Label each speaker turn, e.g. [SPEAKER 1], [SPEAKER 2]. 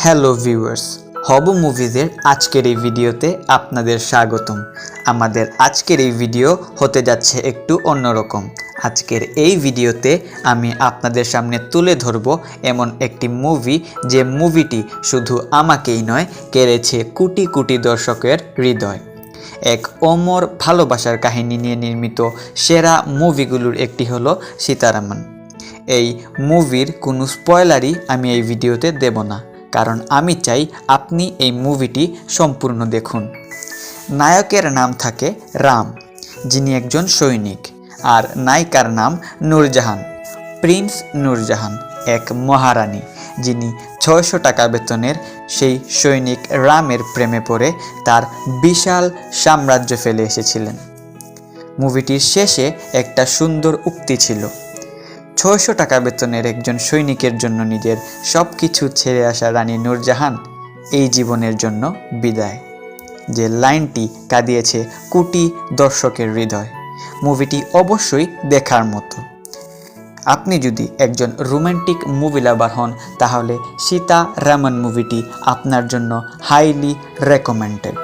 [SPEAKER 1] Hello viewers, হব মুভিজের আজকের এই ভিডিওতে আপনাদের স্বাগতম। আমাদের আজকের এই ভিডিও হতে যাচ্ছে একটু অন্যরকম। আজকের এই ভিডিওতে আমি আপনাদের সামনে তুলে ধরব এমন একটি মুভি, যে মুভিটি শুধু আমাকেই নয়, কেড়েছে কোটি কোটি দর্শকের হৃদয়। এক অমর ভালোবাসার কাহিনী নিয়ে নির্মিত সেরা মুভিগুলোর একটি হলো সীতারামন। এই মুভির কোনো স্পয়লারই আমি এই ভিডিওতে দেব না, কারণ আমি চাই আপনি এই মুভিটি সম্পূর্ণ দেখুন। নায়কের নাম থাকে রাম, যিনি একজন সৈনিক, আর নায়িকার নাম নূরজাহান, প্রিন্স নূরজাহান, এক মহারানী, যিনি 600 টাকা বেতনের সেই সৈনিক রামের প্রেমে পড়ে তার বিশাল সাম্রাজ্য ফেলে এসেছিলেন। মুভিটির শেষে একটা সুন্দর উক্তি ছিল, 600 টাকা বেতনের একজন সৈনিকের জন্য নিজের সব কিছু ছেড়ে আসা রানী নূরজাহান এই জীবনের জন্য বিদায়। যে লাইনটি কাঁদিয়েছে কোটি দর্শকের হৃদয়। মুভিটি অবশ্যই দেখার মতো। আপনি যদি একজন রোমান্টিক মুভি লাভার হন, তাহলে সীতারামন মুভিটি আপনার জন্য হাইলি রেকমেন্ডেড।